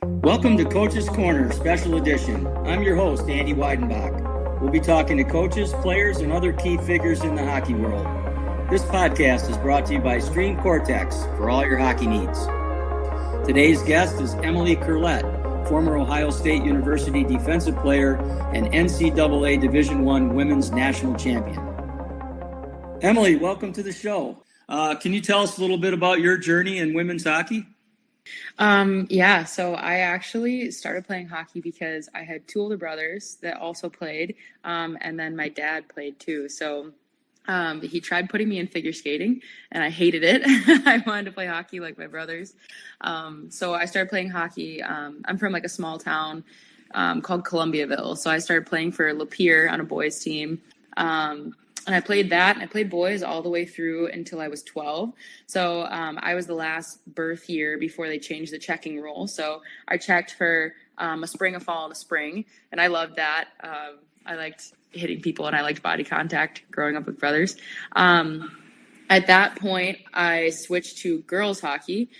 Welcome to Coach's Corner Special Edition. I'm your host, Andy Weidenbach. We'll be talking to coaches, players, and other key figures in the hockey world. This podcast is brought to you by Stream Cortex for all your hockey needs. Today's guest is Emily Curlett, former Ohio State University defensive player and NCAA Division I women's national champion. Emily, welcome to the show. Can you tell us a little bit about your journey in women's hockey? So I actually started playing hockey because I had two older brothers that also played, and then my dad played too. So he tried putting me in figure skating, and I hated it. I wanted to play hockey like my brothers. So I started playing hockey. I'm from like a small town called Columbiaville. So I started playing for Lapeer on a boys team. And I played that, and I played boys all the way through until I was 12. So I was the last birth year before they changed the checking rule. So I checked for a spring, a fall, and a spring, and I loved that. I liked hitting people, and I liked body contact growing up with brothers. At that point, I switched to girls hockey.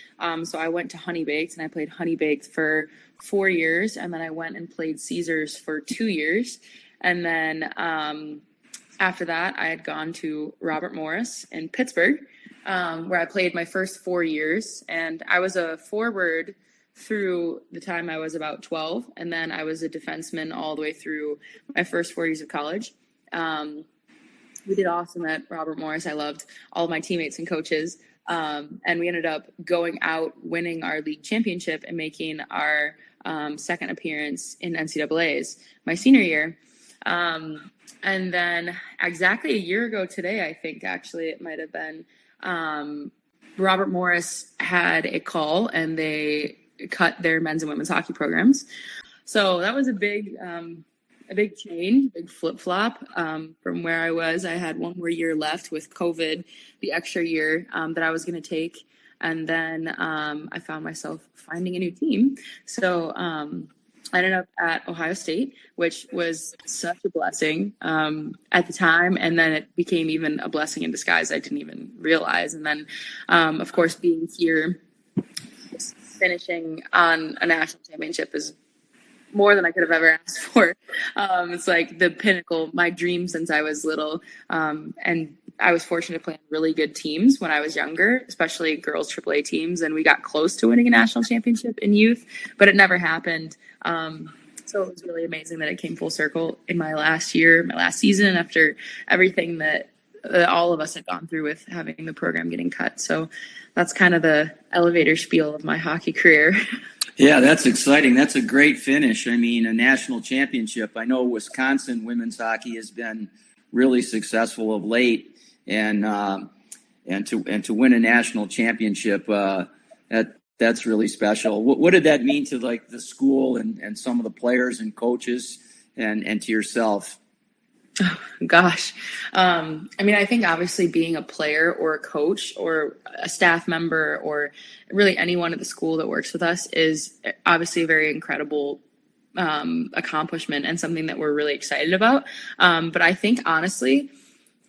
So I went to Honey Baked, and I played Honey Baked for 4 years, and then I went and played Caesars for 2 years. And then after that, I had gone to Robert Morris in Pittsburgh, where I played my first 4 years. And I was a forward through the time I was about 12. And then I was a defenseman all the way through my first 4 years of college. We did awesome at Robert Morris. I loved all of my teammates and coaches. And we ended up going out, winning our league championship and making our second appearance in NCAAs my senior year. And then exactly a year ago today, I think actually it might have been, Robert Morris had a call and they cut their men's and women's hockey programs. So that was a big change, big flip flop from where I was. I had one more year left with COVID, the extra year that I was going to take. And then I found myself finding a new team. So I ended up at Ohio State, which was such a blessing at the time. And then it became even a blessing in disguise I didn't even realize. And then, of course, being here, finishing on a national championship is more than I could have ever asked for. It's like the pinnacle, my dream since I was little. And I was fortunate to play on really good teams when I was younger, especially girls AAA teams. And we got close to winning a national championship in youth, but it never happened. So it was really amazing that it came full circle in my last year, my last season, after everything that all of us had gone through with having the program getting cut. So that's kind of the elevator spiel of my hockey career. Yeah, that's exciting. That's a great finish. I mean, a national championship. I know Wisconsin women's hockey has been really successful of late, and to win a national championship, that's really special. What did that mean to like the school and some of the players and coaches and to yourself? Oh, gosh. I think obviously being a player or a coach or a staff member or really anyone at the school that works with us is obviously a very incredible accomplishment and something that we're really excited about. But I think honestly,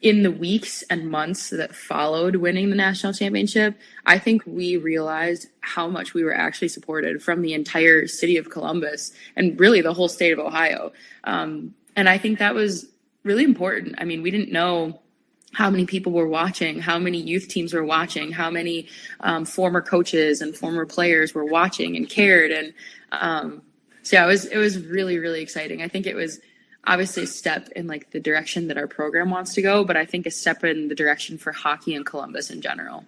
in the weeks and months that followed winning the national championship, I think we realized how much we were actually supported from the entire city of Columbus and really the whole state of Ohio. And I think that was really important. I mean, we didn't know how many people were watching, how many youth teams were watching, how many former coaches and former players were watching and cared. And it was really, really exciting. I think it was obviously a step in like the direction that our program wants to go, but I think a step in the direction for hockey in Columbus in general.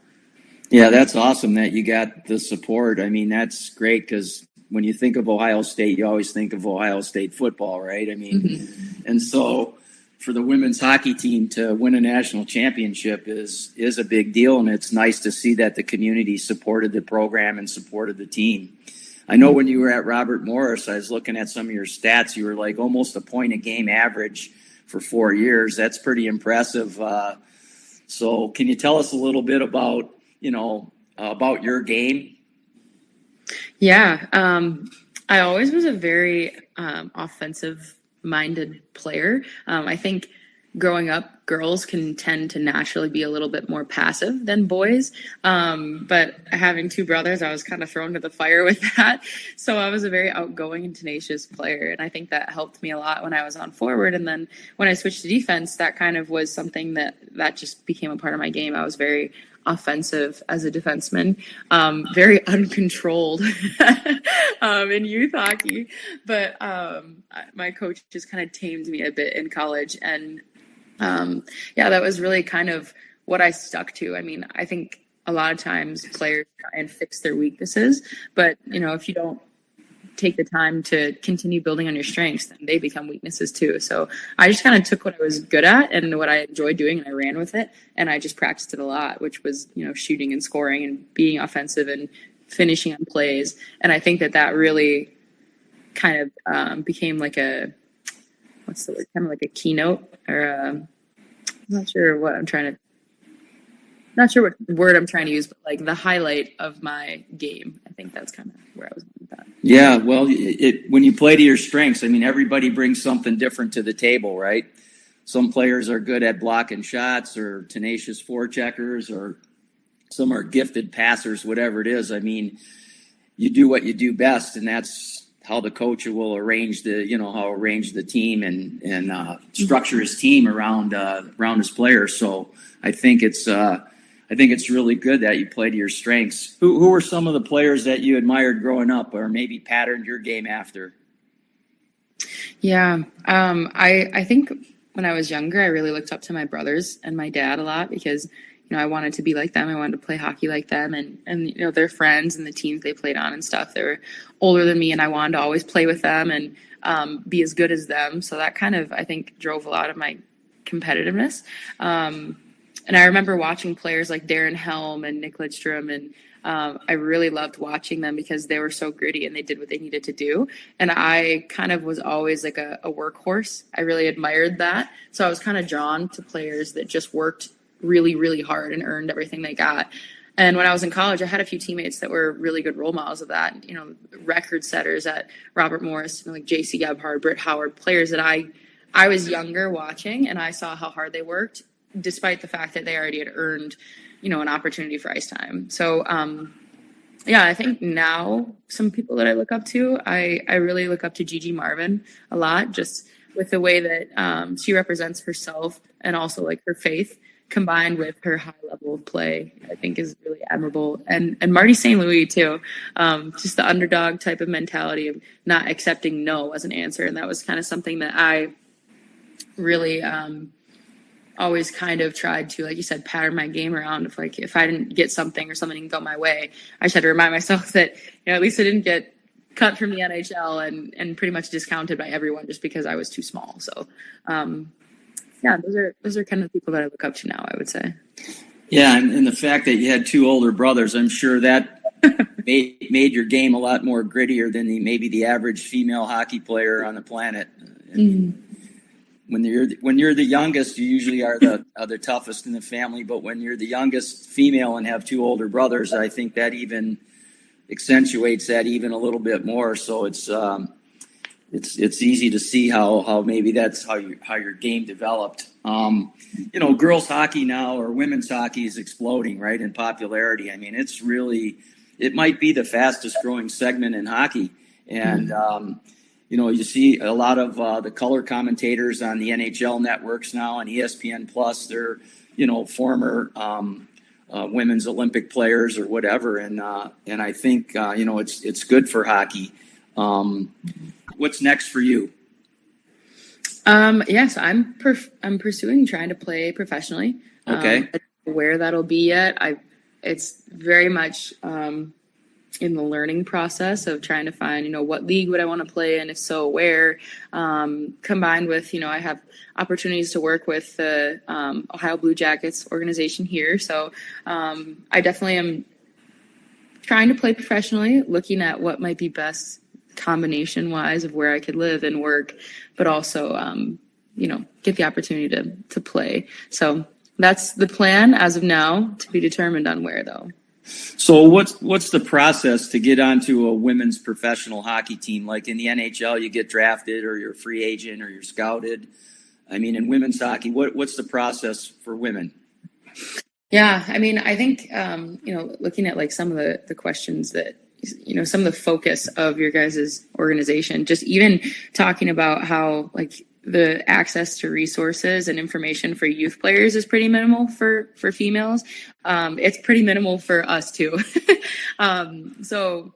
Yeah, that's awesome that you got the support. I mean, that's great because when you think of Ohio State, you always think of Ohio State football, right? I mean, and so for the women's hockey team to win a national championship is a big deal, and it's nice to see that the community supported the program and supported the team. I know when you were at Robert Morris, I was looking at some of your stats. You were like almost a point a game average for 4 years. That's pretty impressive. So can you tell us a little bit about your game? Yeah. I always was a very offensive minded player. I think growing up, girls can tend to naturally be a little bit more passive than boys. But having two brothers, I was kind of thrown to the fire with that. So I was a very outgoing and tenacious player. And I think that helped me a lot when I was on forward. And then when I switched to defense, that kind of was something that just became a part of my game. I was very offensive as a defenseman, very uncontrolled in youth hockey. But my coach just kind of tamed me a bit in college. And that was really kind of what I stuck to. I mean, I think a lot of times players try and fix their weaknesses, but if you don't take the time to continue building on your strengths, then they become weaknesses too. So I just kind of took what I was good at and what I enjoyed doing, and I ran with it, and I just practiced it a lot, which was shooting and scoring and being offensive and finishing on plays. And I think that really kind of became like what's the word? Kind of like a keynote, or I'm not sure what word I'm trying to use, but like the highlight of my game. I think that's kind of where I was going with that. Yeah, well, when you play to your strengths, I mean, everybody brings something different to the table, right? Some players are good at blocking shots or tenacious forecheckers, or some are gifted passers, whatever it is. I mean, you do what you do best, and that's how the coach will arrange the team and structure his team around his players. So I think it's really good that you play to your strengths. Who were some of the players that you admired growing up, or maybe patterned your game after? Yeah, I think when I was younger, I really looked up to my brothers and my dad a lot, because I wanted to be like them. I wanted to play hockey like them, and their friends and the teams they played on and stuff. They were older than me, and I wanted to always play with them and be as good as them. So that kind of, I think, drove a lot of my competitiveness. And I remember watching players like Darren Helm and Nick Lidstrom, and I really loved watching them because they were so gritty and they did what they needed to do. And I kind of was always like a workhorse. I really admired that. So I was kind of drawn to players that just worked really, really hard and earned everything they got. And when I was in college, I had a few teammates that were really good role models of that. Record setters at Robert Morris, like J.C. Gebhard, Britt Howard, players that I was younger watching, and I saw how hard they worked, despite the fact that they already had earned, an opportunity for ice time. So, I think now some people that I look up to, I really look up to Gigi Marvin a lot, just with the way that she represents herself and also like her faith combined with her high level of play, I think is really admirable. And Marty St. Louis too, just the underdog type of mentality of not accepting no as an answer. And that was kind of something that I really always kind of tried to, like you said, pattern my game around. If I didn't get something or something didn't go my way, I just had to remind myself that, at least I didn't get cut from the NHL and pretty much discounted by everyone just because I was too small. So, those are kind of the people that I look up to now, I would say. Yeah, and the fact that you had two older brothers, I'm sure that made your game a lot more grittier than maybe the average female hockey player on the planet. When you're the youngest, you usually are the toughest in the family. But when you're the youngest female and have two older brothers, I think that even accentuates that even a little bit more. So it's easy to see how maybe that's how your game developed. Girls hockey now, or women's hockey, is exploding, right, in popularity. I mean, it might be the fastest growing segment in hockey. And, you see a lot of the color commentators on the NHL networks now on ESPN Plus. They're, former women's Olympic players or whatever. And I think, it's good for hockey. What's next for you? So I'm pursuing trying to play professionally. Okay. I don't know where that'll be yet. It's very much in the learning process of trying to find, what league would I want to play in, if so, where. Combined with, I have opportunities to work with the Ohio Blue Jackets organization here. So I definitely am trying to play professionally, looking at what might be best combination wise of where I could live and work, but also, get the opportunity to play. So that's the plan as of now, to be determined on where though. So what's the process to get onto a women's professional hockey team? Like in the NHL, you get drafted or you're a free agent or you're scouted. I mean, in women's hockey, what's the process for women? Yeah, I mean, I think looking at like some of the questions that some of the focus of your guys' organization, just even talking about how like the access to resources and information for youth players is pretty minimal for females. It's pretty minimal for us too. So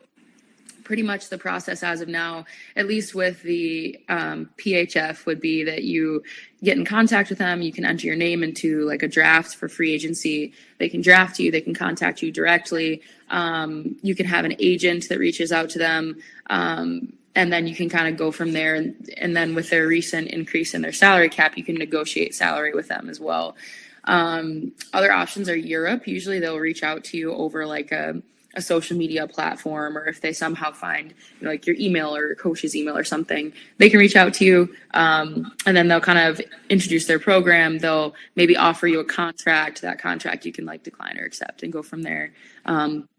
pretty much the process as of now, at least with the PHF, would be that you get in contact with them. You can enter your name into like a draft for free agency. They can draft you. They can contact you directly. You can have an agent that reaches out to them. And then you can kind of go from there. And then with their recent increase in their salary cap, you can negotiate salary with them as well. Other options are Europe. Usually they'll reach out to you over like a social media platform, or if they somehow find like your email or your coach's email or something, they can reach out to you, and then they'll kind of introduce their program. They'll maybe offer you a contract. That contract you can like decline or accept and go from there.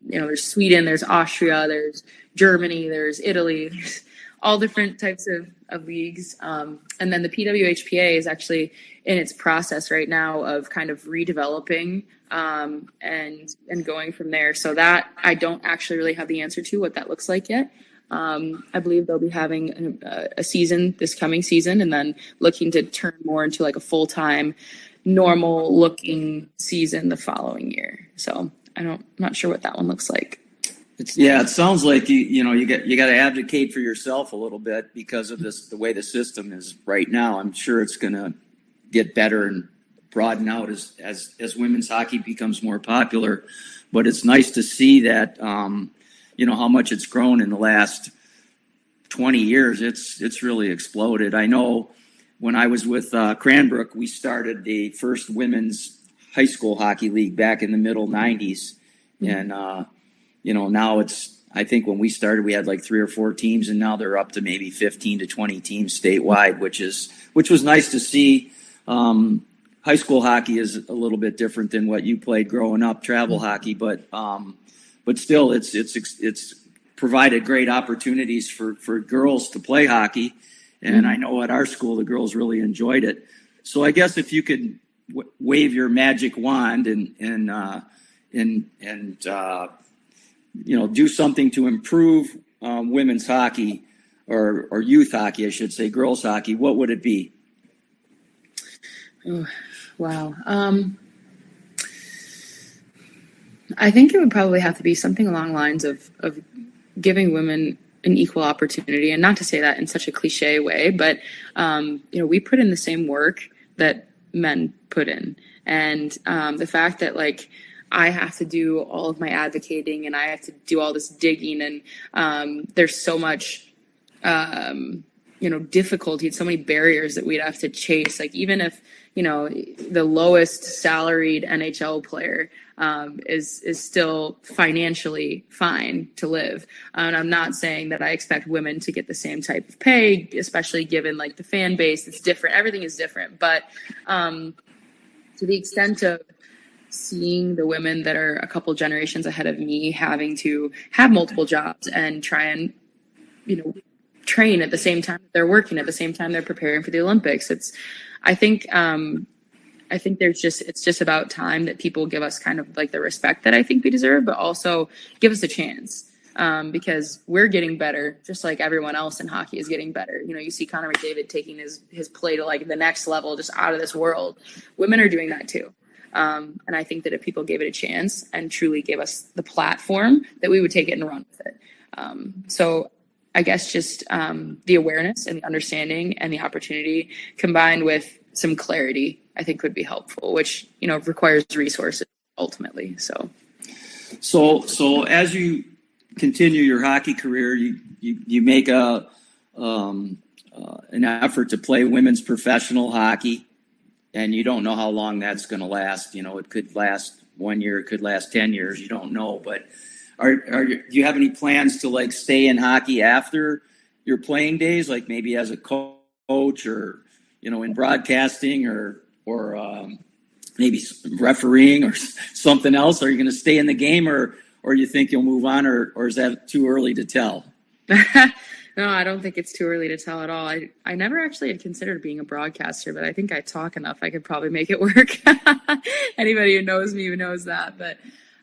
There's Sweden, there's Austria, there's Germany, there's Italy, there's all different types of leagues. And then the PWHPA is actually in its process right now of kind of redeveloping and going from there. So that I don't actually really have the answer to what that looks like yet. I believe they'll be having a season this coming season, and then looking to turn more into like a full-time, normal looking season the following year. So I'm not sure what that one looks like. It sounds like you got to advocate for yourself a little bit because of the way the system is right now. I'm sure it's going to get better and broaden out as women's hockey becomes more popular. But it's nice to see that how much it's grown in the last 20 years. It's really exploded. I know when I was with Cranbrook, we started the first women's high school hockey league back in the middle 90s, and now I think when we started, we had like 3 or 4 teams, and now they're up to maybe 15 to 20 teams statewide, which was nice to see. High school hockey is a little bit different than what you played growing up, travel hockey, but still, it's provided great opportunities for girls to play hockey, and I know at our school the girls really enjoyed it. So I guess if you could wave your magic wand and do something to improve women's hockey or youth hockey, I should say, girls hockey, what would it be? Oh, wow. I think it would probably have to be something along the lines of giving women an equal opportunity, and not to say that in such a cliche way, but we put in the same work that men put in, and the fact that like I have to do all of my advocating and I have to do all this digging, and there's so much difficulty, so many barriers that we'd have to chase. Like even if the lowest salaried NHL player is still financially fine to live. And I'm not saying that I expect women to get the same type of pay, especially given like the fan base. It's different. Everything is different. But to the extent of seeing the women that are a couple generations ahead of me having to have multiple jobs and try and, train at the same time they're working, at the same time they're preparing for the Olympics. I think it's just about time that people give us kind of like the respect that I think we deserve, but also give us a chance, because we're getting better, just like everyone else in hockey is getting better. You see Connor McDavid taking his play to like the next level, just out of this world. Women are doing that too. And I think that if people gave it a chance and truly gave us the platform, that we would take it and run with it. So I guess just the awareness and the understanding and the opportunity combined with some clarity, I think would be helpful, which, requires resources ultimately. So as you continue your hockey career, you make an effort to play women's professional hockey, and you don't know how long that's going to last. It could last 1 year, it could last 10 years. You don't know, but do you have any plans to like stay in hockey after your playing days, like maybe as a coach or in broadcasting or maybe refereeing or something else? Are you going to stay in the game, or you think you'll move on, or is that too early to tell? No, I don't think it's too early to tell at all. I never actually had considered being a broadcaster, but I think I talk enough. I could probably make it work. Anybody who knows me knows that. But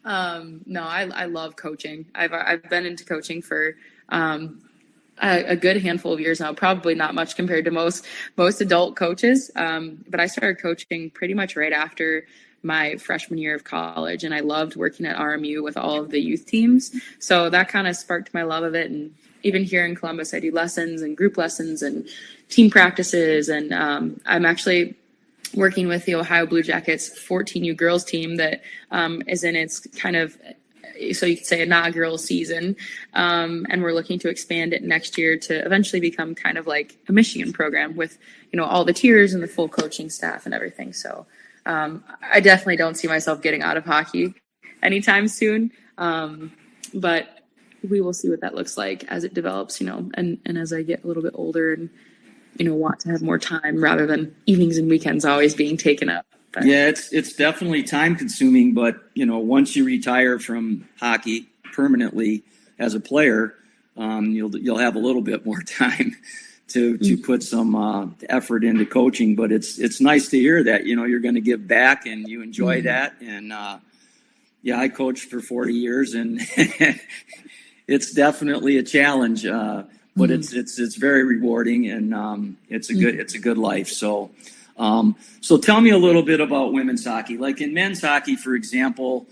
no, I love coaching. I've been into coaching for a good handful of years now. Probably not much compared to most adult coaches. But I started coaching pretty much right after my freshman year of college, and I loved working at RMU with all of the youth teams. So that kind of sparked my love of it. And even here in Columbus, I do lessons and group lessons and team practices. And I'm actually working with the Ohio Blue Jackets 14U girls team that is in its kind of, so you could say, inaugural season. And we're looking to expand it next year to eventually become kind of like a Michigan program with, all the tiers and the full coaching staff and everything. So I definitely don't see myself getting out of hockey anytime soon. But we will see what that looks like as it develops, and as I get a little bit older and, want to have more time rather than evenings and weekends always being taken up. But. Yeah, it's definitely time consuming, but, once you retire from hockey permanently as a player, you'll have a little bit more time to put some effort into coaching. But it's nice to hear that, you're going to give back and you enjoy that. And yeah, I coached for 40 years and it's definitely a challenge, but it's very rewarding, and it's a good life. So tell me a little bit about women's hockey. Like in men's hockey, for example,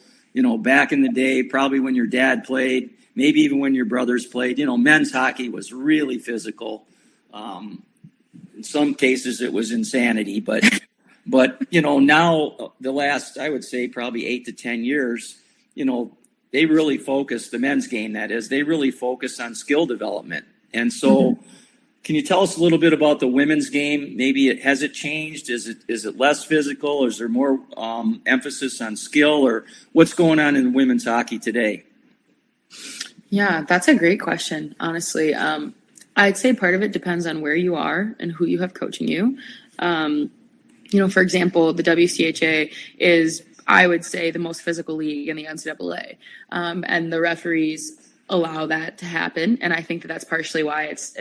back in the day, probably when your dad played, maybe even when your brothers played, men's hockey was really physical. In some cases, it was insanity, but now the last, I would say, probably 8 to 10 years, they really focus, the men's game, that is, they really focus on skill development. And so can you tell us a little bit about the women's game? Maybe has it changed? Is it less physical? Or is there more emphasis on skill? Or what's going on in women's hockey today? Yeah, that's a great question, honestly. I'd say part of it depends on where you are and who you have coaching you. For example, the WCHA is, I would say, the most physical league in the NCAA. And the referees allow that to happen. And I think that that's partially why it's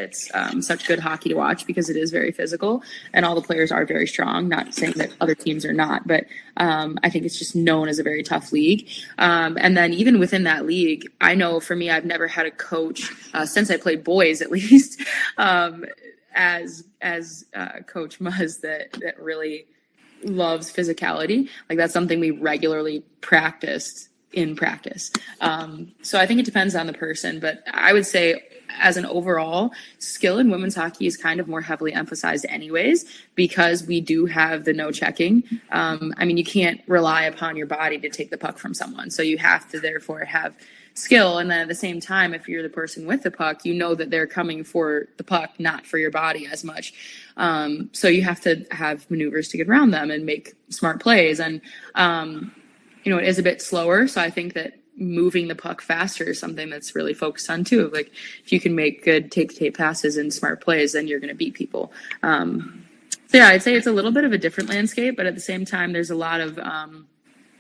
such good hockey to watch, because it is very physical and all the players are very strong. Not saying that other teams are not, but I think it's just known as a very tough league. And then even within that league, I know for me, I've never had a coach since I played boys, at least, as Coach Muzz that really loves physicality. Like that's something we regularly practiced in practice. So I think it depends on the person, but I would say as an overall, skill in women's hockey is kind of more heavily emphasized anyways, because we do have the no checking. You can't rely upon your body to take the puck from someone. So you have to therefore have skill. And then at the same time, if you're the person with the puck, you know that they're coming for the puck, not for your body as much. So you have to have maneuvers to get around them and make smart plays. And, it is a bit slower. So I think that moving the puck faster is something that's really focused on too. Like if you can make good take-to-tape passes and smart plays, then you're going to beat people. So yeah, I'd say it's a little bit of a different landscape, but at the same time, there's a lot of,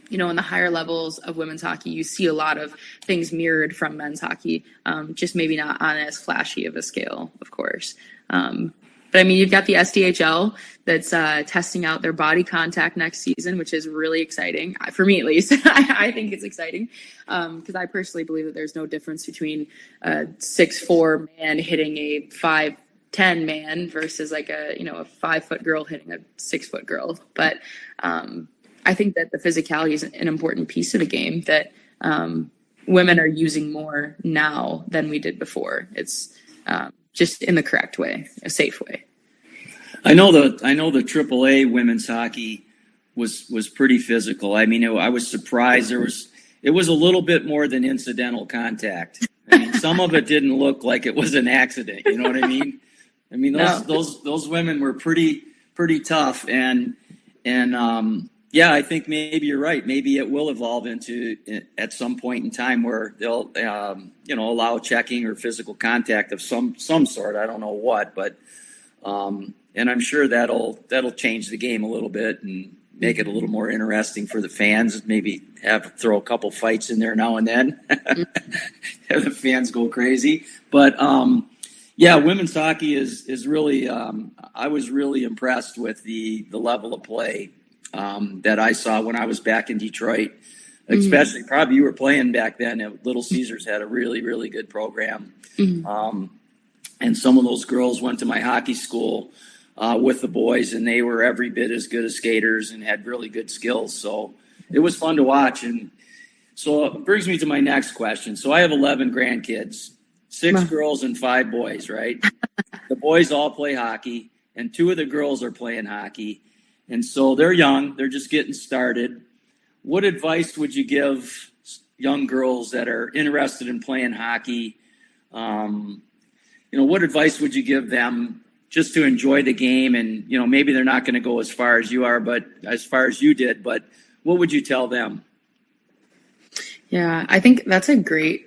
in the higher levels of women's hockey, you see a lot of things mirrored from men's hockey, just maybe not on as flashy of a scale, of course. But you've got the SDHL that's testing out their body contact next season, which is really exciting for me, at least. I think it's exciting because I personally believe that there's no difference between a 6'4" man hitting a 5'10" man versus like a 5-foot girl hitting a 6-foot girl. But I think that the physicality is an important piece of the game that women are using more now than we did before. It's just in the correct way, a safe way. I know the AAA women's hockey was pretty physical. I was surprised it was a little bit more than incidental contact. Some of it didn't look like it was an accident. You know what I mean? Those women were pretty tough, and yeah, I think maybe you're right. Maybe it will evolve into at some point in time where they'll allow checking or physical contact of some sort. I don't know what, but and I'm sure that'll change the game a little bit and make it a little more interesting for the fans. Maybe throw a couple fights in there now and then. Have the fans go crazy. But Yeah, women's hockey is really. I was really impressed with the level of play that I saw when I was back in Detroit. Especially, probably you were playing back then. Little Caesars had a really, really good program, and some of those girls went to my hockey school with the boys, and they were every bit as good as skaters and had really good skills. So it was fun to watch. And so it brings me to my next question. So I have 11 grandkids, 6 girls and 5 boys, right? The boys all play hockey, and 2 of the girls are playing hockey. And so they're young, they're just getting started. What advice would you give young girls that are interested in playing hockey? What advice would you give them just to enjoy the game? And, maybe they're not going to go as far as you are, but as far as you did, but what would you tell them? Yeah, I think that's a great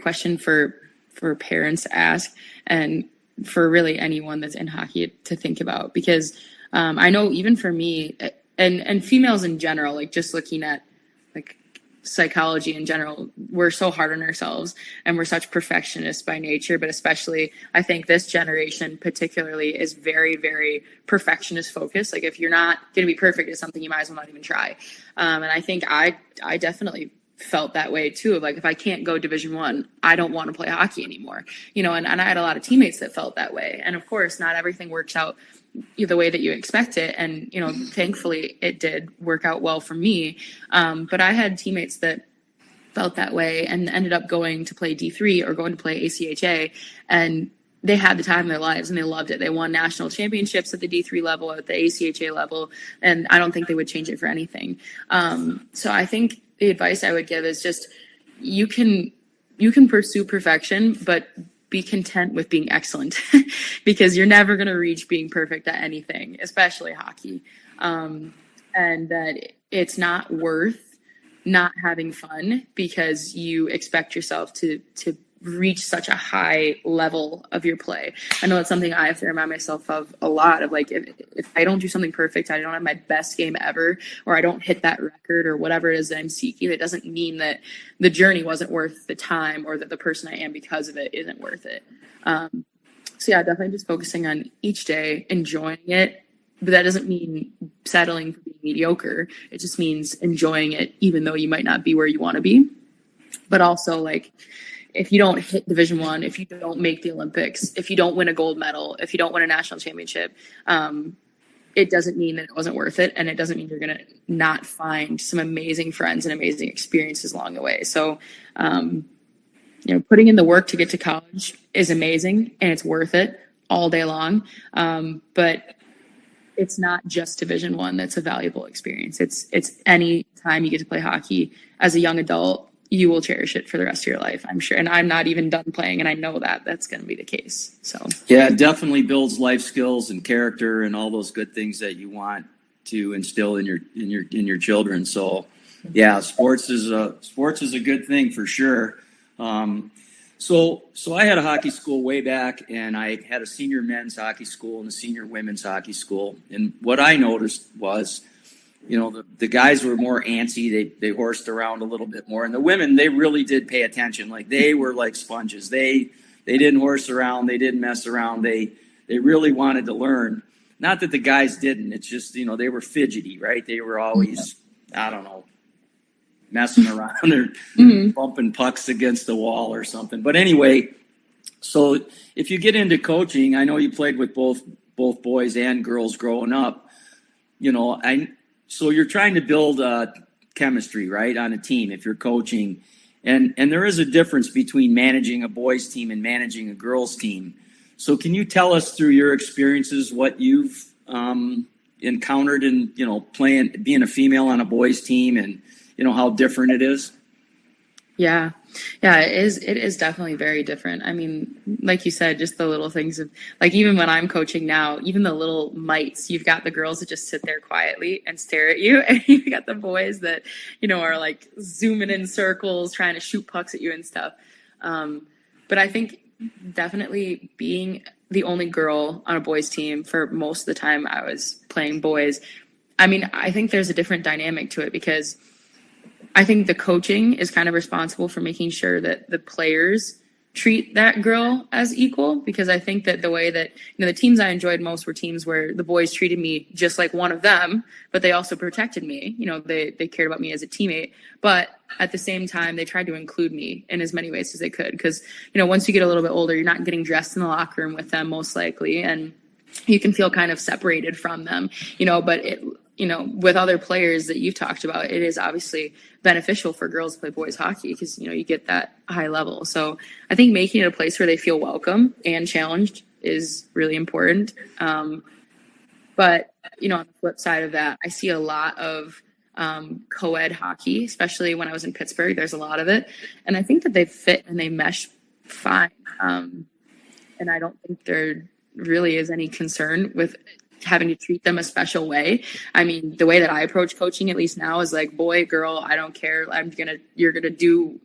question for parents to ask, and for really anyone that's in hockey to think about, because I know even for me and females in general, like just looking at like psychology in general, we're so hard on ourselves and we're such perfectionists by nature, but especially I think this generation particularly is very, very perfectionist focused. Like if you're not going to be perfect at something, you might as well not even try. And I think I definitely felt that way too. Like if I can't go Division I don't want to play hockey anymore, and I had a lot of teammates that felt that way. And of course, not everything works out the way that you expect it. And, thankfully it did work out well for me. But I had teammates that felt that way and ended up going to play D3 or going to play ACHA, and they had the time of their lives and they loved it. They won national championships at the D3 level, at the ACHA level, and I don't think they would change it for anything. So I think the advice I would give is just, you can pursue perfection, but be content with being excellent because you're never going to reach being perfect at anything, especially hockey. And that it's not worth not having fun because you expect yourself to reach such a high level of your play. I know it's something I have to remind myself of a lot, of like, if I don't do something perfect, I don't have my best game ever, or I don't hit that record or whatever it is that I'm seeking, it doesn't mean that the journey wasn't worth the time or that the person I am because of it isn't worth it. So yeah, definitely just focusing on each day, enjoying it, but that doesn't mean settling for being mediocre. It just means enjoying it, even though you might not be where you want to be. But also, like, if you don't hit Division I, if you don't make the Olympics, if you don't win a gold medal, if you don't win a national championship, it doesn't mean that it wasn't worth it. And it doesn't mean you're going to not find some amazing friends and amazing experiences along the way. So, putting in the work to get to college is amazing and it's worth it all day long. But it's not just Division I that's a valuable experience. It's any time you get to play hockey as a young adult, you will cherish it for the rest of your life, I'm sure. And I'm not even done playing, and I know that that's going to be the case. So yeah, it definitely builds life skills and character and all those good things that you want to instill in your children. So yeah, sports is a good thing for sure. So I had a hockey school way back, and I had a senior men's hockey school and a senior women's hockey school. And what I noticed was, the guys were more antsy. They horsed around a little bit more. And the women, they really did pay attention. Like, they were like sponges. They didn't horse around. They didn't mess around. They really wanted to learn. Not that the guys didn't. It's just, they were fidgety, right? They were always, I don't know, messing around or bumping pucks against the wall or something. But anyway, so if you get into coaching, I know you played with both boys and girls growing up, so you're trying to build chemistry, right, on a team if you're coaching. And there is a difference between managing a boys team and managing a girls team. So can you tell us through your experiences what you've encountered in, being a female on a boys team, and, how different it is? Yeah, it is definitely very different. I mean, like you said, just the little things of, like, even when I'm coaching now, even the little mites, you've got the girls that just sit there quietly and stare at you, and you've got the boys that, are like zooming in circles, trying to shoot pucks at you and stuff. But I think definitely being the only girl on a boys team for most of the time I was playing boys, I mean, I think there's a different dynamic to it, because I think the coaching is kind of responsible for making sure that the players treat that girl as equal, because I think that the way that, the teams I enjoyed most were teams where the boys treated me just like one of them, but they also protected me. They cared about me as a teammate, but at the same time, they tried to include me in as many ways as they could. Because, once you get a little bit older, you're not getting dressed in the locker room with them most likely. And you can feel kind of separated from them, but with other players that you've talked about, it is obviously beneficial for girls to play boys hockey because, you get that high level. So I think making it a place where they feel welcome and challenged is really important. But, on the flip side of that, I see a lot of co-ed hockey, especially when I was in Pittsburgh. There's a lot of it. And I think that they fit and they mesh fine. And I don't think there really is any concern with having to treat them a special way. I mean, the way that I approach coaching, at least now, is like, boy, girl, I don't care. You're gonna do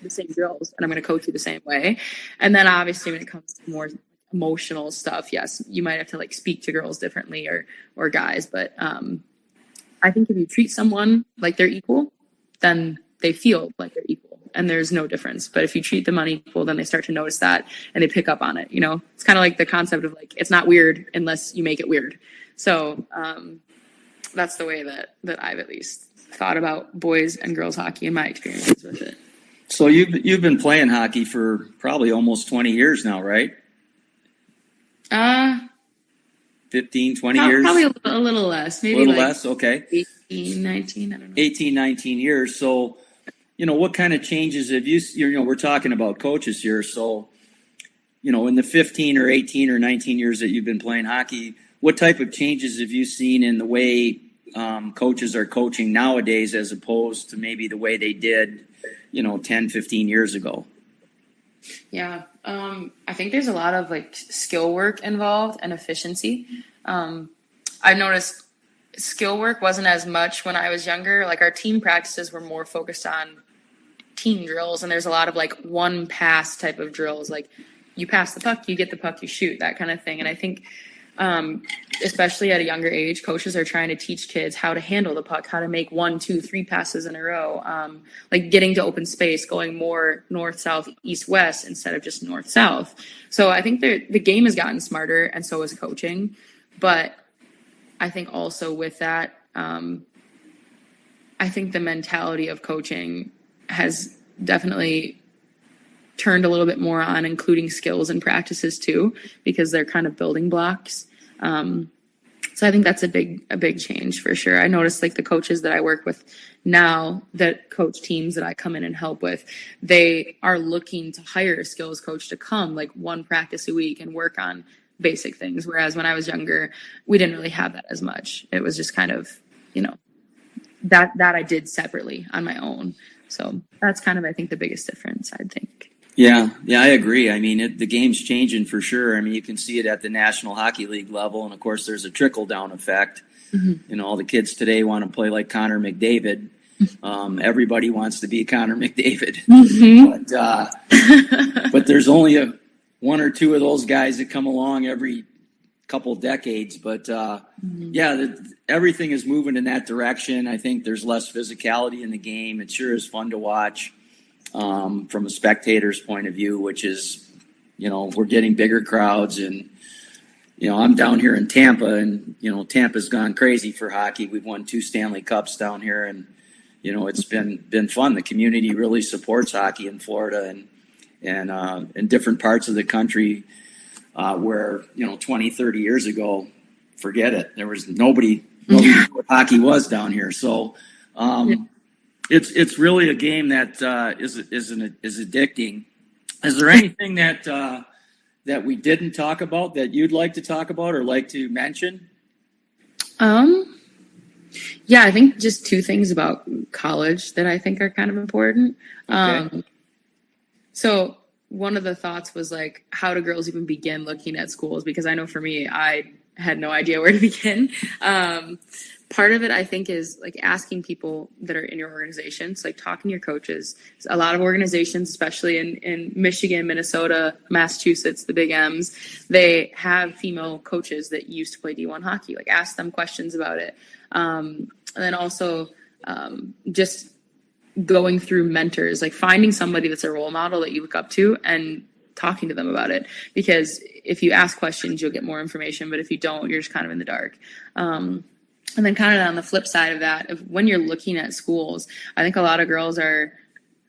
the same drills, and I'm gonna coach you the same way. And then obviously, when it comes to more emotional stuff, yes, you might have to like speak to girls differently or guys. But I think if you treat someone like they're equal, then they feel like they're equal. And there's no difference. But if you treat them unequal, then they start to notice that and they pick up on it. It's kind of like the concept of like, it's not weird unless you make it weird. So that's the way that I've at least thought about boys and girls hockey in my experiences with it. So you've been playing hockey for probably almost 20 years now, right? 15, 20 years? Probably a little less. Maybe a little less, okay. 18, 19, I don't know. 18, 19 years. So, what kind of changes have you, we're talking about coaches here. So, in the 15 or 18 or 19 years that you've been playing hockey, what type of changes have you seen in the way coaches are coaching nowadays as opposed to maybe the way they did, 10, 15 years ago? Yeah. I think there's a lot of like skill work involved and efficiency. I've noticed skill work wasn't as much when I was younger. Like our team practices were more focused on team drills, and there's a lot of like one pass type of drills, like you pass the puck, you get the puck, you shoot, that kind of thing. And I think especially at a younger age, coaches are trying to teach kids how to handle the puck, how to make 1, 2, 3 passes in a row, like getting to open space, going more north, south, east, west instead of just north, south. So I think the game has gotten smarter, and so is coaching. But I think also with that, I think the mentality of coaching has definitely turned a little bit more on including skills and practices too, because they're kind of building blocks. So I think that's a big change for sure. I noticed like the coaches that I work with now that coach teams that I come in and help with, they are looking to hire a skills coach to come like one practice a week and work on basic things. Whereas when I was younger, we didn't really have that as much. It was just kind of, that I did separately on my own. So that's kind of, I think, the biggest difference, I think. Yeah, I agree. I mean, the game's changing for sure. I mean, you can see it at the National Hockey League level. And, of course, there's a trickle-down effect. Mm-hmm. All the kids today want to play like Connor McDavid. Everybody wants to be Connor McDavid. Mm-hmm. But there's only one or two of those guys that come along every couple decades. But, everything is moving in that direction. I think there's less physicality in the game. It sure is fun to watch. From a spectator's point of view, which is, we're getting bigger crowds, and, I'm down here in Tampa, and, Tampa's gone crazy for hockey. We've won 2 Stanley Cups down here, and, it's been fun. The community really supports hockey in Florida and in different parts of the country, where, 20, 30 years ago, forget it. There was nobody knew what hockey was down here. So, It's really a game that is addicting. Is there anything that we didn't talk about that you'd like to talk about or like to mention? Yeah, I think just 2 things about college that I think are kind of important. Okay. So one of the thoughts was like, how do girls even begin looking at schools? Because I know for me, I had no idea where to begin. Part of it, I think, is like asking people that are in your organizations, like talking to your coaches. A lot of organizations, especially in Michigan, Minnesota, Massachusetts, the big M's, they have female coaches that used to play D1 hockey. Like ask them questions about it. And then also just going through mentors, like finding somebody that's a role model that you look up to and talking to them about it. Because if you ask questions, you'll get more information. But if you don't, you're just kind of in the dark. And then kind of on the flip side of that, when you're looking at schools, I think a lot of girls are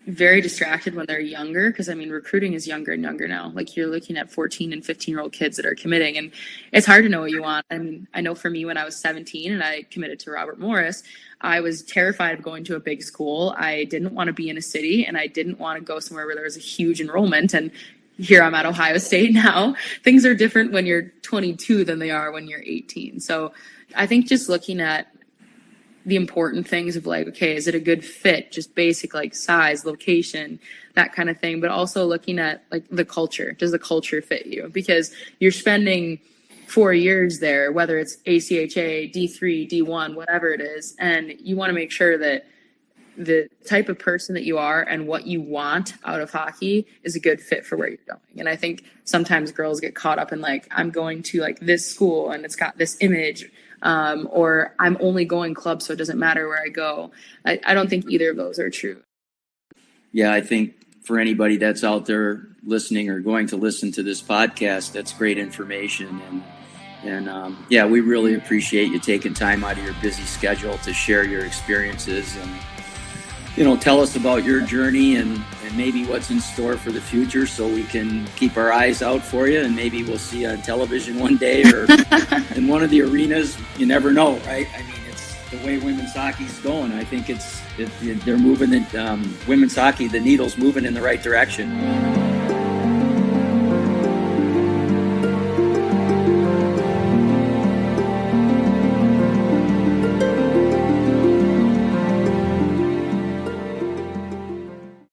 very distracted when they're younger, because I mean, recruiting is younger and younger now. Like, you're looking at 14 and 15-year-old kids that are committing, and it's hard to know what you want. I mean, I know for me, when I was 17 and I committed to Robert Morris, I was terrified of going to a big school. I didn't want to be in a city, and I didn't want to go somewhere where there was a huge enrollment. And here I'm at Ohio State now. Things are different when you're 22 than they are when you're 18. So I think just looking at the important things of like, okay, is it a good fit? Just basic like size, location, that kind of thing. But also looking at like the culture. Does the culture fit you? Because you're spending 4 years there, whether it's ACHA, D3, D1, whatever it is. And you want to make sure that the type of person that you are and what you want out of hockey is a good fit for where you're going. And I think sometimes girls get caught up in like, I'm going to like this school and it's got this image, or I'm only going club, so it doesn't matter where I go. I don't think either of those are true. Yeah, I think for anybody that's out there listening or going to listen to this podcast, that's great information. And yeah, we really appreciate you taking time out of your busy schedule to share your experiences and, you know, tell us about your journey and maybe what's in store for the future, so we can keep our eyes out for you, and maybe we'll see you on television one day or in one of the arenas. You never know, right? I mean, it's the way women's hockey's going. I think they're moving women's hockey, the needle's moving in the right direction.